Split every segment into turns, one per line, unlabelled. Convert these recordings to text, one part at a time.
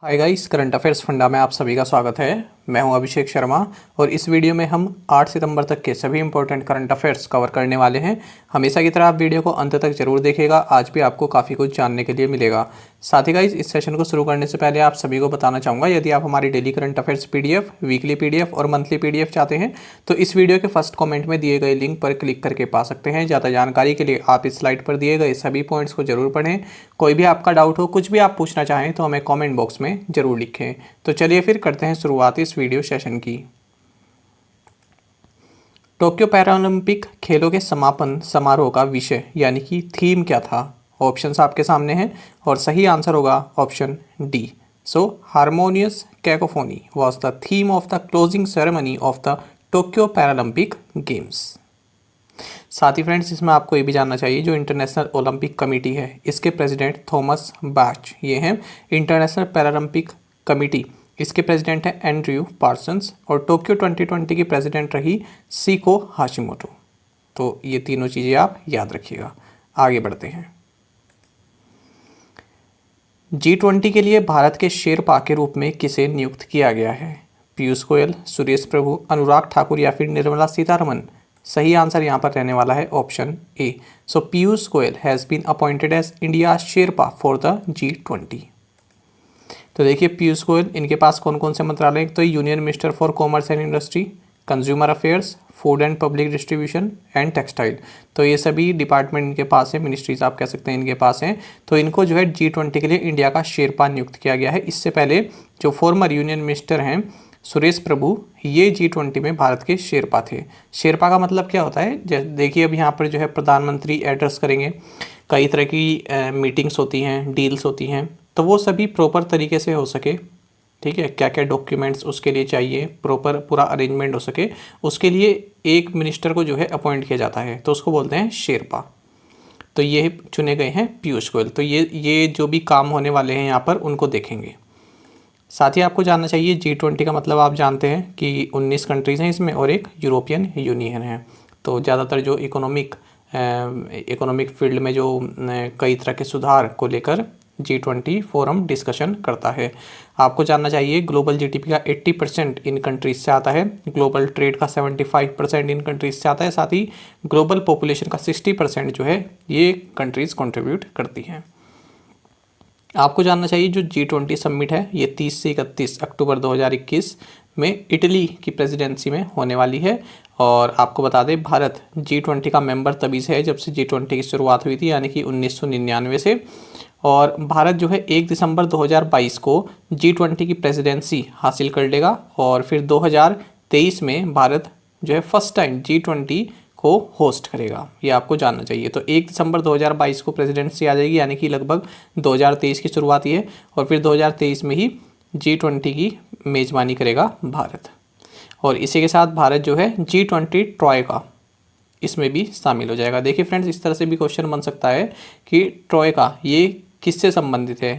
Hi guys, current affairs funda में आप सभी का स्वागत है। मैं हूं अभिषेक शर्मा और इस वीडियो में हम 8 सितंबर तक के सभी इंपॉर्टेंट करंट अफेयर्स कवर करने वाले हैं। हमेशा की तरह आप वीडियो को अंत तक जरूर देखिएगा, आज भी आपको काफ़ी कुछ जानने के लिए मिलेगा। साथ ही गाइस, इस सेशन को शुरू करने से पहले आप सभी को बताना चाहूँगा, यदि आप हमारी daily current affairs PDF, weekly PDF और मंथली पीडीएफ चाहते हैं तो इस वीडियो के फर्स्ट कॉमेंट में दिए गए लिंक पर क्लिक करके पा सकते हैं। ज़्यादा जानकारी के लिए आप इस स्लाइड पर दिए गए सभी पॉइंट्स को जरूर पढ़ें। कोई भी आपका डाउट हो, कुछ भी आप पूछना चाहें तो हमें कॉमेंट बॉक्स में जरूर लिखें। तो चलिए फिर करते हैं शुरुआत इस वीडियो सेशन की। टोक्यो पैरालंपिक खेलों के समापन समारोह का विषय यानी कि थीम क्या था? ऑप्शंस आपके सामने हैं और सही आंसर होगा option D. So harmonious cacophony was the theme of the closing ceremony of the Tokyo Paralympic games. साथ ही फ्रेंड्स, इसमें आपको ये भी जानना चाहिए, जो इंटरनेशनल ओलंपिक कमेटी है इसके प्रेसिडेंट थॉमस बाच ये हैं। इंटरनेशनल पैरालंपिक कमेटी इसके प्रेसिडेंट हैं एंड्रयू पार्सन्स और टोक्यो 2020 की प्रेसिडेंट रही सीको हाशिमोटो। तो ये तीनों चीज़ें आप याद रखिएगा। आगे बढ़ते हैं। G20 के लिए भारत के शेरपा के रूप में किसे नियुक्त किया गया है? पीयूष गोयल, सुरेश प्रभु, अनुराग ठाकुर या फिर निर्मला सीतारमन? सही आंसर यहाँ पर रहने वाला है option A. So Piyush Goyal has been appointed as India sherpa for the G20। तो देखिए, पीयूष गोयल, इनके पास कौन कौन से मंत्रालय हैं? तो union minister for commerce and industry, consumer affairs, food and public distribution and textile. तो ये सभी डिपार्टमेंट इनके पास है, मिनिस्ट्रीज आप कह सकते हैं इनके पास हैं। तो इनको जो है G20 के लिए इंडिया का शेरपा नियुक्त किया गया है। इससे पहले जो फॉर्मर यूनियन मिनिस्टर हैं सुरेश प्रभु, ये G20 में भारत के शेरपा थे। शेरपा का मतलब क्या होता है? देखिए, अब यहाँ पर जो है प्रधानमंत्री एड्रेस करेंगे, कई तरह की मीटिंग्स होती हैं, डील्स होती हैं, तो वो सभी प्रॉपर तरीके से हो सके, ठीक है, क्या क्या डॉक्यूमेंट्स उसके लिए चाहिए, प्रॉपर पूरा अरेंजमेंट हो सके, उसके लिए एक मिनिस्टर को जो है अपॉइंट किया जाता है, तो उसको बोलते हैं शेरपा। तो ये चुने गए हैं पीयूष गोयल। तो ये जो भी काम होने वाले हैं यहाँ पर उनको देखेंगे। साथ ही आपको जानना चाहिए, G20 का मतलब आप जानते हैं कि 19 कंट्रीज़ हैं इसमें और एक यूरोपियन यूनियन है। तो ज़्यादातर जो इकोनॉमिक फील्ड में जो कई तरह के सुधार को लेकर G20 फोरम डिस्कशन करता है। आपको जानना चाहिए, ग्लोबल जीडीपी का 80% इन कंट्रीज से आता है, ग्लोबल ट्रेड का 75% इन कंट्रीज से आता है, साथ ही ग्लोबल पॉपुलेशन का 60% जो है ये कंट्रीज कंट्रीब्यूट करती हैं। आपको जानना चाहिए, जो G20 समिट है ये 30 से 31 अक्टूबर 2021 में इटली की प्रेसिडेंसी में होने वाली है। और आपको बता दें, भारत G20 का मेंबर तभी से है जब से G20 की शुरुआत हुई थी, यानी कि 1999 से। और भारत जो है 1 दिसंबर 2022 को G20 की प्रेसिडेंसी हासिल कर लेगा और फिर 2023 में भारत जो है फर्स्ट टाइम G20 को होस्ट करेगा। ये आपको जानना चाहिए। तो 1 दिसंबर 2022 को प्रेसिडेंसी आ जाएगी, यानी कि लगभग 2023 की शुरुआत ही है, और फिर 2023 में ही G20 की मेज़बानी करेगा भारत। और इसी के साथ भारत जो है G20 ट्रॉयका इसमें भी शामिल हो जाएगा। देखिए फ्रेंड्स, इस तरह से भी क्वेश्चन बन सकता है कि ट्रॉयका ये किससे संबंधित है,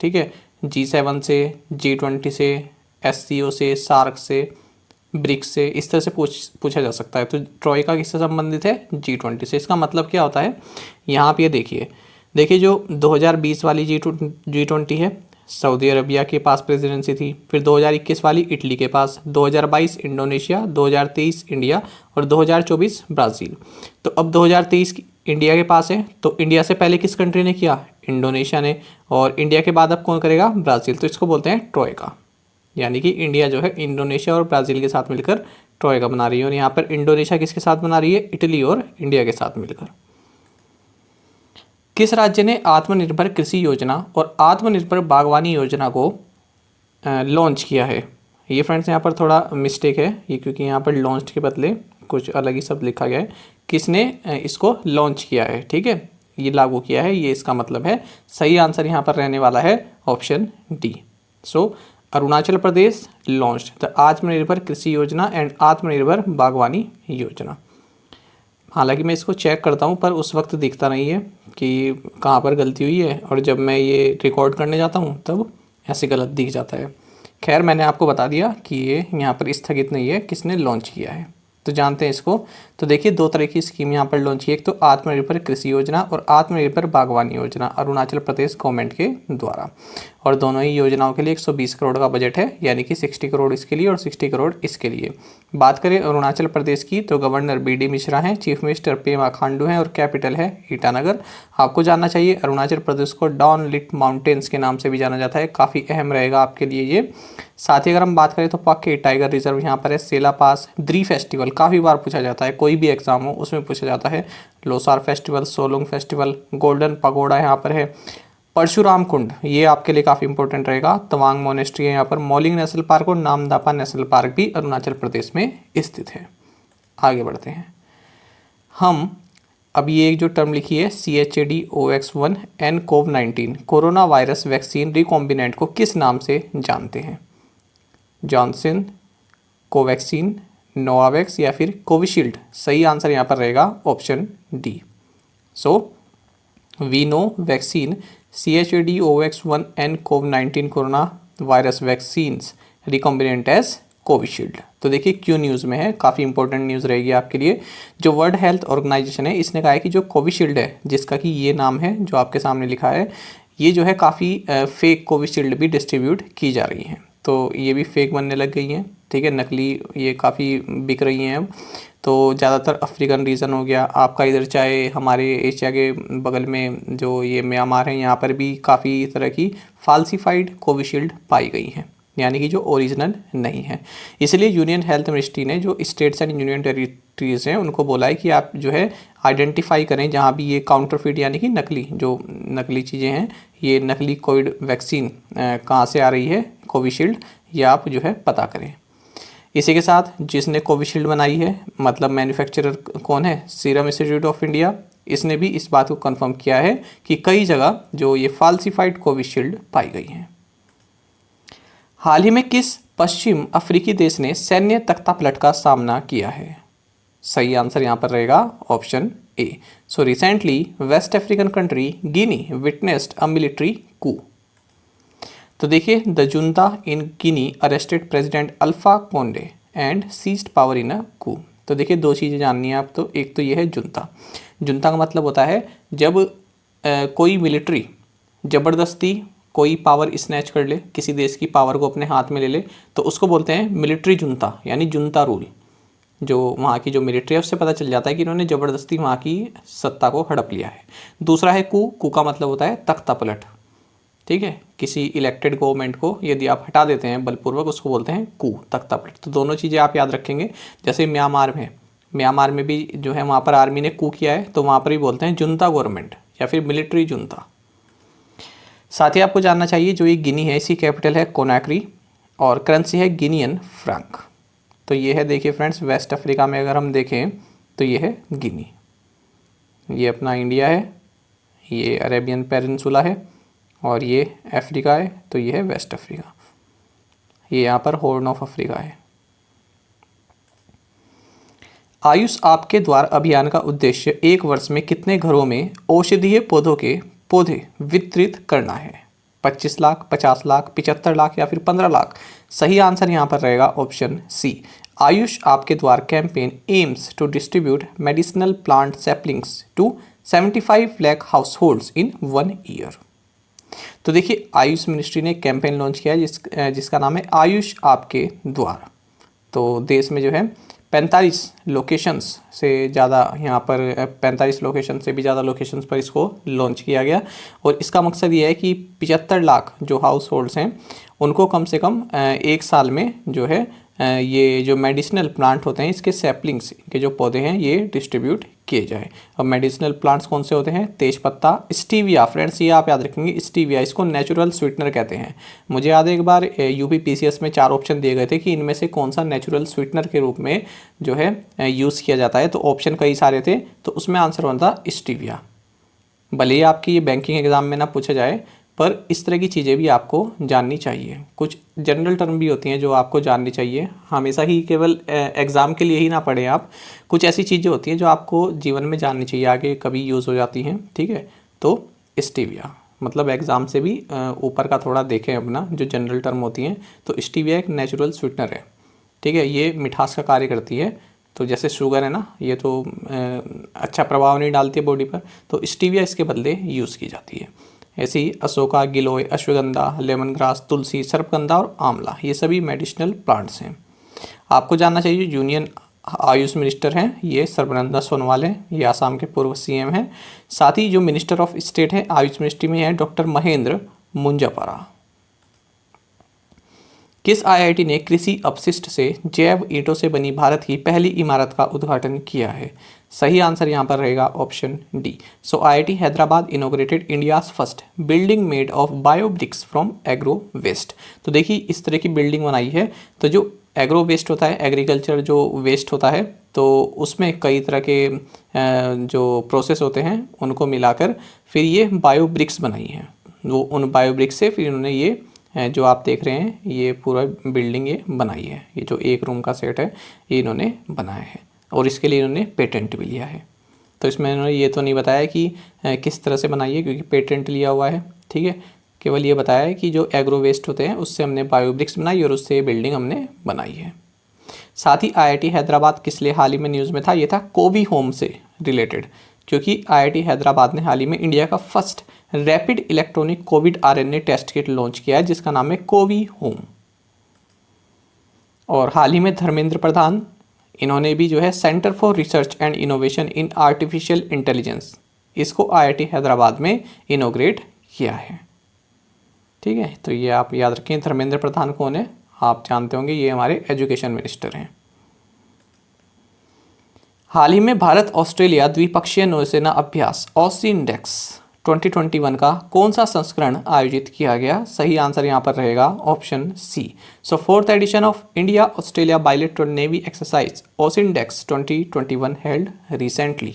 ठीक है, G7 से, G20 से, SCO से, सार्क से, ब्रिक्स से, इस तरह से पूछा जा सकता है। तो ट्रॉयका किससे संबंधित है? G20 से। इसका मतलब क्या होता है? यहाँ पे देखिए जो 2020 वाली G20 है, सऊदी अरबिया के पास प्रेसिडेंसी थी, फिर 2021 वाली इटली के पास, 2022 इंडोनेशिया, 2023 इंडिया और 2024 ब्राज़ील। तो अब 2023 इंडिया के पास है, तो इंडिया से पहले किस कंट्री ने किया? इंडोनेशिया ने। और इंडिया के बाद अब कौन करेगा? ब्राज़ील। तो इसको बोलते हैं ट्रॉयका, यानी कि इंडिया जो है इंडोनेशिया और ब्राज़ील के साथ मिलकर ट्रॉयका बना रही है। और यहाँ पर इंडोनेशिया किसके साथ बना रही है? इटली और इंडिया के साथ मिलकर। किस राज्य ने आत्मनिर्भर कृषि योजना और आत्मनिर्भर बागवानी योजना को लॉन्च किया है? ये फ्रेंड्स यहाँ पर थोड़ा मिस्टेक है ये, क्योंकि यहाँ पर लॉन्च के बदले कुछ अलग ही शब्द लिखा गया है। किसने इसको लॉन्च किया है, ठीक है, ये लागू किया है, ये इसका मतलब है। सही आंसर यहाँ पर रहने वाला है option D. So Arunachal Pradesh launch the आत्मनिर्भर कृषि योजना एंड आत्मनिर्भर बागवानी योजना। हालांकि मैं इसको चेक करता हूँ पर उस वक्त दिखता नहीं है कि कहाँ पर गलती हुई है, और जब मैं ये रिकॉर्ड करने जाता हूँ तब ऐसे गलत दिख जाता है। खैर, मैंने आपको बता दिया कि ये यहाँ पर स्थगित नहीं है, किसने लॉन्च किया है। तो जानते हैं इसको। तो देखिए दो तरह की स्कीम यहाँ पर लॉन्च की, एक तो आत्मनिर्भर कृषि योजना और आत्मनिर्भर बागवानी योजना अरुणाचल प्रदेश गवर्नमेंट के द्वारा, और दोनों ही योजनाओं के लिए 120 करोड़ का बजट है, यानी कि 60 करोड़ इसके लिए और 60 करोड़ इसके लिए। बात करें अरुणाचल प्रदेश की तो गवर्नर BD मिश्रा हैं, चीफ मिनिस्टर पेमा खांडू हैं और कैपिटल है ईटानगर। आपको जानना चाहिए अरुणाचल प्रदेश को डॉन लिट माउंटेन्स के नाम से भी जाना जाता है, काफ़ी अहम रहेगा आपके लिए ये। साथ ही अगर हम बात करें तो पाके टाइगर रिजर्व यहाँ पर है, सेला पास, द्री फेस्टिवल काफ़ी बार पूछा जाता है, कोई भी एग्जाम हो उसमें पूछा जाता है, Losar festival, Solung festival, golden pagoda यहाँ पर है, परशुराम कुंड ये आपके लिए काफ़ी इंपॉर्टेंट रहेगा, तवांग मोनेस्ट्री है यहाँ पर, मौलिंग नेशनल पार्क और नामदापा नेशनल पार्क भी अरुणाचल प्रदेश में स्थित है। आगे बढ़ते हैं हम। अब ये एक जो टर्म लिखी है CHAdOx1 nCoV-19 corona virus vaccine recombinant को किस नाम से जानते हैं? जॉनसन, कोवैक्सीन, नोवावैक्स या फिर कोविशील्ड? सही आंसर यहाँ पर रहेगा option D. So we know vaccine CHAdOx1 nCoV-19 corona virus vaccines recombinant as Covishield. तो देखिए क्यों न्यूज़ में है, काफ़ी इंपॉर्टेंट न्यूज़ रहेगी आपके लिए। जो वर्ल्ड हेल्थ ऑर्गेनाइजेशन है इसने कहा है कि जो कोविशील्ड है, जिसका कि ये नाम है जो आपके सामने लिखा है, ये जो है काफ़ी फेक कोविशील्ड भी डिस्ट्रीब्यूट की जा रही हैं, तो ये भी फेक बनने लग गई हैं, ठीक है, नकली ये काफ़ी बिक रही हैं अब। तो ज़्यादातर अफ्रीकन रीजन हो गया आपका, इधर चाहे हमारे एशिया के बगल में जो ये म्यांमार है, यहाँ पर भी काफ़ी तरह की फाल्सीफाइड कोविशील्ड पाई गई हैं, यानी कि जो ओरिजिनल नहीं है। इसलिए यूनियन हेल्थ मिनिस्ट्री ने जो स्टेट्स एंड यूनियन टेरिटरीज हैं उनको बोला है कि आप जो है आइडेंटिफाई करें जहाँ भी ये काउंटरफिट यानी कि नकली चीज़ें हैं, ये नकली कोविड वैक्सीन कहाँ से आ रही है कोविशील्ड, ये आप जो है पता करें। इसी के साथ जिसने कोविशील्ड बनाई है मतलब मैन्युफैक्चरर कौन है? Serum institute of India. इसने भी इस बात को कंफर्म किया है कि कई जगह जो ये फाल्सीफाइड कोविशील्ड पाई गई हैं। हाल ही में किस पश्चिम अफ्रीकी देश ने सैन्य तख्तापलट का सामना किया है? सही आंसर यहाँ पर रहेगा option A. So recently west African country Guinea witnessed a military coup. तो देखिए the junta in Guinea arrested president Alpha Conde and seized power in a coup. तो देखिए दो चीज़ें जाननी है आप, तो एक तो ये है जुंता। जुंता का मतलब होता है जब कोई मिलिट्री ज़बरदस्ती कोई पावर स्नैच कर ले, किसी देश की पावर को अपने हाथ में ले ले, तो उसको बोलते हैं मिलिट्री जुंता, यानी जुंता रूल। जो वहाँ की जो मिलिट्री है उससे पता चल जाता है कि इन्होंने ज़बरदस्ती वहाँ की सत्ता को हड़प लिया है। दूसरा है कू। कू का मतलब होता है तख्ता पलट, ठीक है, किसी इलेक्टेड गवर्नमेंट को यदि आप हटा देते हैं बलपूर्वक, उसको बोलते हैं कू, तख्ता पलट। तो दोनों चीज़ें आप याद रखेंगे। जैसे म्यांमार में भी जो है वहाँ पर आर्मी ने कू किया है, तो वहाँ पर भी बोलते हैं जुंता गवर्नमेंट या फिर मिलिट्री जुंता। साथ ही आपको जानना चाहिए जो ये गिनी है इसकी कैपिटल है कोनाक्री और करेंसी है गिनियन फ्रैंक। तो ये है देखिए फ्रेंड्स, वेस्ट अफ्रीका में अगर हम देखें तो ये है गिनी, ये अपना इंडिया है, ये अरेबियन पेनिनसुला है, और ये अफ्रीका है, तो ये है वेस्ट अफ्रीका, ये यहाँ पर हॉर्न ऑफ अफ्रीका है। आयुष आपके द्वार अभियान का उद्देश्य 1 वर्ष में कितने घरों में औषधीय पौधों के पौधे वितरित करना है? 25 लाख, 50 लाख, 75 लाख या फिर 15 लाख? सही आंसर यहाँ पर रहेगा ऑप्शन सी। आयुष आपके द्वार campaign aims to distribute medicinal plant saplings to 75 lakh households in 1 year. तो देखिए आयुष मिनिस्ट्री ने कैंपेन लॉन्च किया है जिसका नाम है आयुष आपके द्वार। तो देश में जो है 45 लोकेशंस से ज़्यादा, यहाँ पर 45 लोकेशन से भी ज़्यादा लोकेशंस पर इसको लॉन्च किया गया, और इसका मकसद ये है कि 75 लाख जो हाउस होल्ड्स हैं उनको कम से कम 1 साल में जो है ये जो मेडिसिनल प्लांट होते हैं इसके सैपलिंग्स के जो पौधे हैं ये डिस्ट्रीब्यूट किए जाए। और मेडिसिनल प्लांट्स कौन से होते हैं? तेजपत्ता, स्टीविया, फ्रेंड्स ये आप याद रखेंगे, स्टीविया, इसको नेचुरल स्वीटनर कहते हैं। मुझे याद है एक बार यूपी PCS में 4 ऑप्शन दिए गए थे कि इनमें से कौन सा नेचुरल स्वीटनर के रूप में जो है यूज़ किया जाता है, तो ऑप्शन कई सारे थे, तो उसमें आंसर बनता स्टीविया। भले ही आपकी ये बैंकिंग एग्जाम में ना पूछा जाए, पर इस तरह की चीज़ें भी आपको जाननी चाहिए। कुछ जनरल टर्म भी होती हैं जो आपको जाननी चाहिए, हमेशा ही केवल एग्ज़ाम के लिए ही ना पढ़ें आप, कुछ ऐसी चीज़ें होती हैं जो आपको जीवन में जाननी चाहिए, आगे कभी यूज़ हो जाती हैं, ठीक है। तो स्टीविया मतलब एग्ज़ाम से भी ऊपर का थोड़ा देखें अपना, जो जनरल टर्म होती हैं। तो स्टीविया एक नेचुरल स्वीटनर है, ठीक है, ये मिठास का कार्य करती है, तो जैसे शुगर है ना, ये तो अच्छा प्रभाव नहीं डालती है बॉडी पर, तो स्टीविया इसके बदले यूज़ की जाती है। ऐसे ही अशोका, गिलोय, अश्वगंधा, लेमन ग्रास, तुलसी, सर्पगंधा और आंवला, ये सभी मेडिसिनल प्लांट्स हैं। आपको जानना चाहिए यूनियन आयुष मिनिस्टर हैं ये सर्बानंद सोनोवाल हैं, ये आसाम के पूर्व सीएम हैं। साथ ही जो मिनिस्टर ऑफ स्टेट है आयुष मिनिस्ट्री में है डॉक्टर महेंद्र मुंजापारा। किस आईआईटी ने कृषि अपशिष्ट से जैव ईंटों से बनी भारत की पहली इमारत का उद्घाटन किया है? सही आंसर यहाँ पर रहेगा option D. So IIT Hyderabad inaugurated India's first building made of bio bricks from agro waste. तो देखिए इस तरह की बिल्डिंग बनाई है। तो जो एग्रो वेस्ट होता है, एग्रीकल्चर जो वेस्ट होता है, तो उसमें कई तरह के जो प्रोसेस होते हैं उनको मिलाकर फिर ये बायो ब्रिक्स बनाई हैं। वो उन बायो ब्रिक्स से फिर इन्होंने ये जो आप देख रहे हैं ये पूरा बिल्डिंग ये बनाई है। ये जो एक रूम का सेट है ये इन्होंने बनाया है और इसके लिए इन्होंने पेटेंट भी लिया है। तो इसमें इन्होंने ये तो नहीं बताया कि किस तरह से बनाई है, क्योंकि पेटेंट लिया हुआ है, ठीक है। केवल ये बताया है कि जो एग्रो वेस्ट होते हैं उससे हमने बायोब्रिक्स बनाई और उससे ये बिल्डिंग हमने बनाई है। साथ ही आईआईटी हैदराबाद किस लिए हाल ही में न्यूज़ में था? ये था कोवी होम से रिलेटेड, क्योंकि आईआईटी हैदराबाद ने हाल ही में इंडिया का first rapid electronic covid RNA test kit launch किया है जिसका नाम है कोवी होम। और हाल ही में धर्मेंद्र प्रधान इन्होंने भी जो है centre for research and innovation in artificial intelligence, इसको आईआईटी हैदराबाद में इनोग्रेट किया है, ठीक है। तो ये आप याद रखें। धर्मेंद्र प्रधान कौन है? आप जानते होंगे, ये हमारे एजुकेशन मिनिस्टर हैं। हाल ही में भारत ऑस्ट्रेलिया द्विपक्षीय नौसेना अभ्यास ऑसिंडेक्स 2021 का कौन सा संस्करण आयोजित किया गया? सही आंसर यहाँ पर रहेगा option C. So fourth edition of India Australia bilateral navy exercise AUSINDEX 2021 held recently.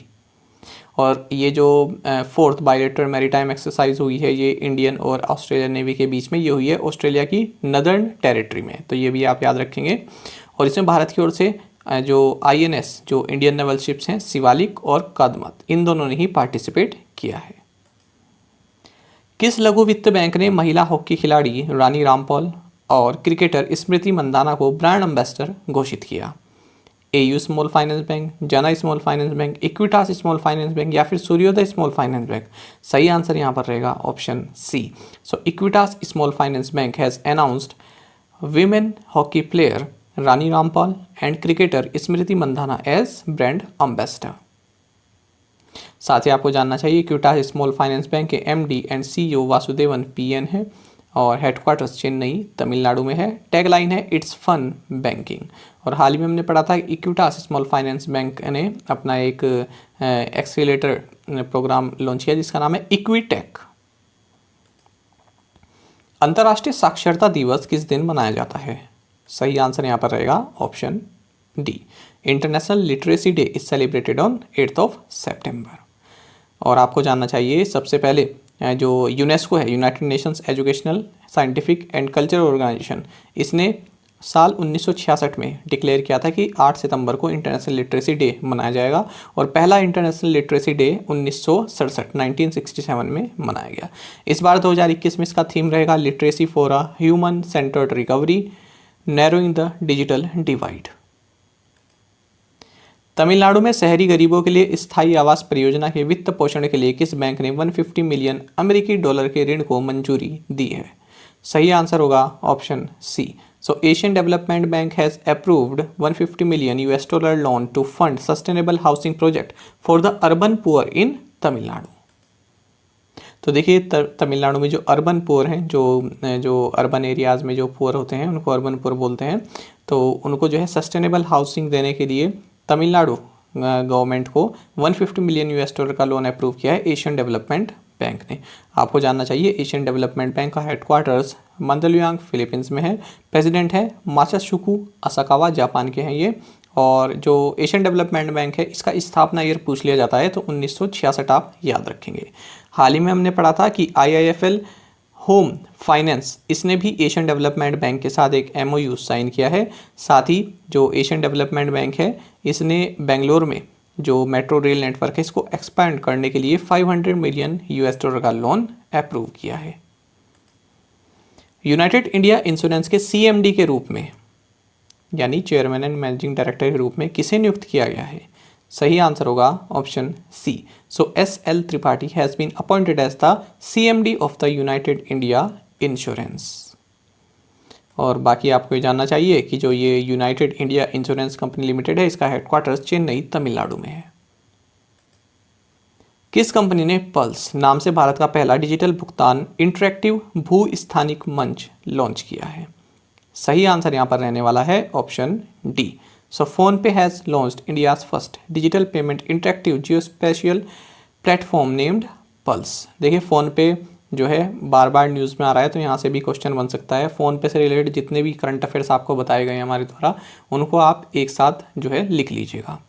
और ये जो फोर्थ बायलैटरल मैरीटाइम एक्सरसाइज हुई है ये इंडियन और ऑस्ट्रेलिया नेवी के बीच में ये हुई है ऑस्ट्रेलिया की नदर्न टेरिटरी में, तो ये भी आप याद रखेंगे। और इसमें भारत की ओर से जो आईएनएस जो इंडियन नेवल शिप्स हैं शिवालिक और कदमत, इन दोनों ने ही पार्टिसिपेट किया है। किस लघु वित्त बैंक ने महिला हॉकी खिलाड़ी रानी रामपाल और क्रिकेटर स्मृति मंदाना को ब्रांड एम्बेसडर घोषित किया? AU small finance bank, Jana small finance bank, Equitas small finance bank या फिर सूर्योदय स्मॉल फाइनेंस बैंक? सही आंसर यहाँ पर रहेगा option C. So Equitas small finance bank has announced women hockey player Rani Rampal and cricketer Smriti Mandhana as brand ambassador. साथ ही आपको जानना चाहिए इक्विटास स्मॉल फाइनेंस बैंक के MD and CEO Vasudevan PN है और हेडक्वार्टर्स चेन्नई तमिलनाडु में है। टैगलाइन है इट्स फन बैंकिंग। और हाल ही में हमने पढ़ा था इक्विटास स्मॉल फाइनेंस बैंक ने अपना एक एक्सीलेटर प्रोग्राम लॉन्च किया जिसका नाम है इक्विटेक। अंतर्राष्ट्रीय साक्षरता दिवस किस दिन मनाया जाता है? सही आंसर यहाँ पर रहेगा option D. International literacy day is celebrated on 8th of September। और आपको जानना चाहिए सबसे पहले जो यूनेस्को है, United Nations educational scientific and cultural organisation, इसने साल 1966 में डिक्लेयर किया था कि 8 सितंबर को इंटरनेशनल लिटरेसी डे मनाया जाएगा। और पहला इंटरनेशनल लिटरेसी डे 1967 में मनाया गया। इस बार 2021 में इसका थीम रहेगा literacy for a human centred recovery narrowing the digital divide. Tamil Nadu में शहरी गरीबों के लिए स्थायी आवास परियोजना के वित्त पोषण के लिए किस बैंक ने 150 मिलियन अमेरिकी डॉलर के ऋण को मंजूरी दी है? सही आंसर होगा option C. So Asian development bank has approved 150 million US dollar loan to fund sustainable housing project for the urban poor in Tamil Nadu. तो देखिए तमिलनाडु में जो अर्बन पुअर हैं, जो अर्बन एरियाज़ में जो पुअर होते हैं उनको अर्बन पुअर बोलते हैं। तो उनको जो है सस्टेनेबल हाउसिंग देने के लिए तमिलनाडु गवर्नमेंट को 150 मिलियन US डॉलर का लोन अप्रूव किया है एशियन डेवलपमेंट बैंक ने। आपको जानना चाहिए एशियन डेवलपमेंट बैंक का हेडक्वार्टर्स मंदलुयांग फिलीपींस में है। प्रेसिडेंट है मासाशुकु असाकावा, जापान के हैं ये। और जो एशियन डेवलपमेंट बैंक है इसका स्थापना ईयर पूछ लिया जाता है तो 1966 आप याद रखेंगे। हाल ही में हमने पढ़ा था कि IIFL होम फाइनेंस इसने भी एशियन डेवलपमेंट बैंक के साथ एक MOU साइन किया है। साथ ही जो एशियन डेवलपमेंट बैंक है इसने बेंगलोर में जो मेट्रो रेल नेटवर्क है इसको एक्सपैंड करने के लिए 500 मिलियन US डॉलर का लोन अप्रूव किया है। यूनाइटेड इंडिया इंश्योरेंस के CMD के रूप में यानी चेयरमैन एंड मैनेजिंग डायरेक्टर के रूप में किसे नियुक्त किया गया है? सही आंसर होगा option C. So SL. Tripathi has been appointed as the CMD of the United India insurance. और बाकी आपको ये जानना चाहिए कि जो ये United India insurance company limited है, इसका हेडक्वार्टर्स चेन्नई तमिलनाडु में है। किस कंपनी ने पल्स नाम से भारत का पहला डिजिटल भुगतान इंटरैक्टिव भू स्थानिक मंच लॉन्च किया है? सही आंसर यहाँ पर रहने वाला है ऑप्शन डी। सो फोन पे has launched India's first digital payment interactive geospatial platform named pulse. देखिए फ़ोन पे जो है बार बार न्यूज़ में आ रहा है, तो यहाँ से भी क्वेश्चन बन सकता है। फ़ोन पे से रिलेटेड जितने भी करंट अफेयर्स आपको बताए गए हैं हमारे द्वारा, उनको आप एक साथ जो है लिख लीजिएगा।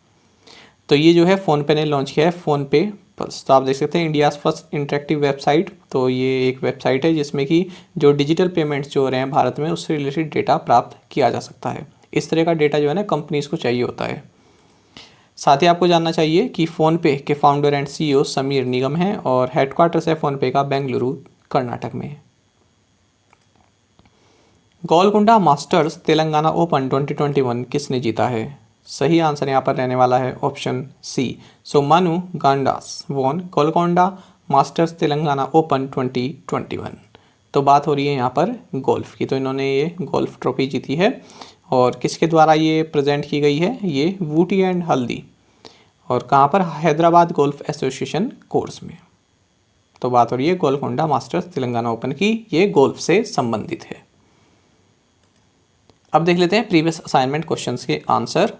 तो ये जो है फ़ोन पे ने लॉन्च किया है फ़ोन पे पल्स। तो आप देख सकते हैं इंडियाज़ फर्स्ट इंटरेक्टिव वेबसाइट। तो ये एक वेबसाइट है जिसमें कि जो डिजिटल पेमेंट्स जो हो रहे हैं भारत में, उससे रिलेटेड डेटा प्राप्त किया जा सकता है। इस तरह का डेटा जो है ना कंपनीज़ को चाहिए होता है। साथ ही आपको जानना चाहिए कि फ़ोनपे के founder and CEO Sameer Nigam हैं और हेडक्वार्टर्स है फ़ोनपे का बेंगलुरु कर्नाटक में। गोलकोंडा मास्टर्स तेलंगाना ओपन 2021 किसने जीता है? सही आंसर यहाँ पर रहने वाला है option C. So Manu Gandas won Golconda masters Telangana open 2021। तो बात हो रही है यहाँ पर गोल्फ की। तो इन्होंने ये गोल्फ ट्रॉफी जीती है और किसके द्वारा ये प्रेजेंट की गई है? ये वूटी एंड हल्दी। और कहाँ पर? हैदराबाद गोल्फ एसोसिएशन कोर्स में। तो बात हो रही है गोलकोंडा मास्टर्स तेलंगाना ओपन की, ये गोल्फ से संबंधित है। अब देख लेते हैं प्रीवियस असाइनमेंट क्वेश्चंस के answer.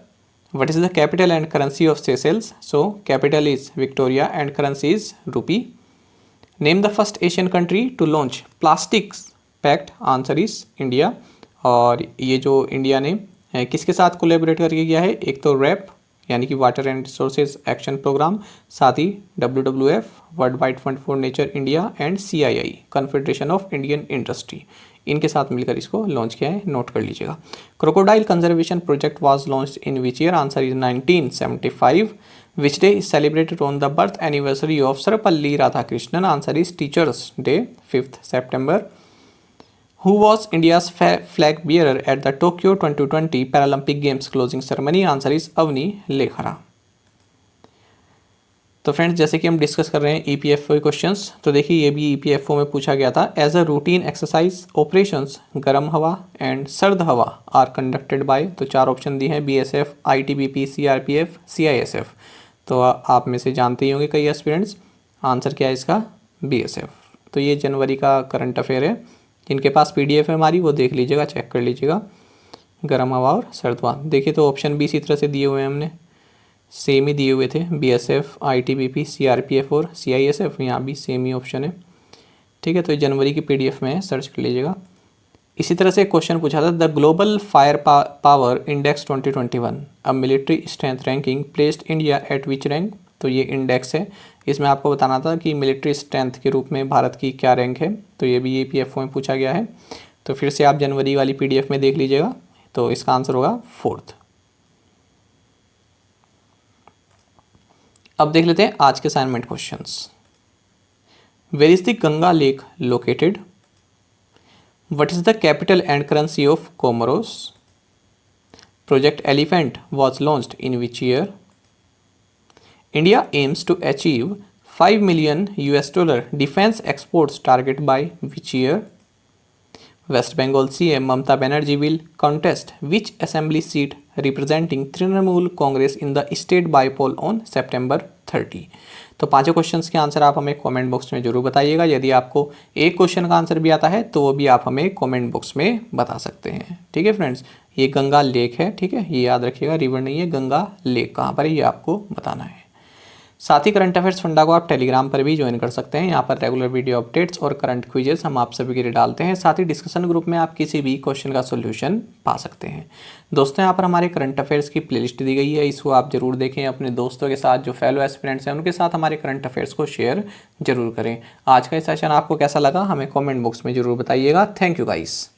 What is the capital and currency of Seychelles? So capital is Victoria and currency is rupee. Name the first Asian country to launch plastics pact? Answer is India. और ये जो India ने किसके साथ collaborate करके किया है? एक तो रैप यानी कि water and resources action programme, साथ ही WWF world wide fund for nature India and CII confederation of Indian industry, इनके साथ मिलकर इसको लॉन्च किया है, नोट कर लीजिएगा। Crocodile conservation project was launched in which year? Answer is 1975। Which day is celebrated on the birth anniversary of Sarvepalli Radhakrishnan? Answer is teachers day 5 September। Who was India's flag bearer at the Tokyo 2020 Paralympic Games closing ceremony? Answer is Avani Lekhara. तो friends, जैसे कि हम discuss कर रहे हैं EPFO questions, तो देखिए ये भी EPFO में पूछा गया था। As a routine exercise operations Garm Hawa and सर्द हवा आर कंडक्टेड बाय, तो 4 ऑप्शन दिए हैं, BSF, ITBP, CRPF, CISF। तो आप में से जानते ही होंगे कई एस्पिरेंट्स। आंसर क्या है इसका? BSF। तो ये जनवरी का करंट अफेयर है। जिनके पास PDF है हमारी, वो देख लीजिएगा, चेक कर लीजिएगा। गर्म हवा और सर्द हवा, देखिए तो ऑप्शन भी इसी तरह से दिए हुए हैं, हमने सेम ही दिए हुए थे। BSF, ITBP, CRPF और CISF, यहाँ भी सेम ही ऑप्शन है। ठीक है, तो जनवरी की PDF में है, सर्च कर लीजिएगा। इसी तरह से क्वेश्चन पूछा था, the global fire power index 2021 a military strength ranking placed India at which rank? तो ये इंडेक्स है, इसमें आपको बताना था कि मिलिट्री स्ट्रेंथ के रूप में भारत की क्या रैंक है। तो ये भी EPFO में पूछा गया है। तो फिर से आप जनवरी वाली PDF में देख लीजिएगा। तो इसका आंसर होगा 4th। अब देख लेते हैं आज के assignment questions. Where is the Ganga lake located? What is the capital and currency of Comoros? Project elephant was launched in which year? India aims to achieve $5 million defense exports target by which year? West Bengal CM Mamata Banerjee will contest which assembly seat representing Trinamool Congress in the state by-poll on September 30? तो पांचों questions के answer आप हमें comment box में जरूर बताइएगा। यदि आपको एक क्वेश्चन का आंसर भी आता है तो वो भी आप हमें कमेंट बॉक्स में बता सकते हैं। ठीक है फ्रेंड्स, ये गंगा लेक है, ठीक है, ये याद रखिएगा, रिवर नहीं है, गंगा लेक कहाँ पर है ये आपको बताना है। साथ ही करंट अफेयर्स फंडा को आप टेलीग्राम पर भी ज्वाइन कर सकते हैं। यहाँ पर रेगुलर वीडियो अपडेट्स और करंट क्विजेस हम आप सभी के लिए डालते हैं। साथ ही डिस्कशन ग्रुप में आप किसी भी क्वेश्चन का सोल्यूशन पा सकते हैं। दोस्तों, यहाँ पर हमारे करंट अफेयर्स की प्लेलिस्ट दी गई है, इसको आप जरूर देखें। अपने दोस्तों के साथ, जो फेलो एस्पिरेंट्स हैं, उनके साथ हमारे करंट अफेयर्स को शेयर जरूर करें। आज का ये सेशन आपको कैसा लगा हमें कॉमेंट बॉक्स में जरूर बताइएगा। Thank you guys.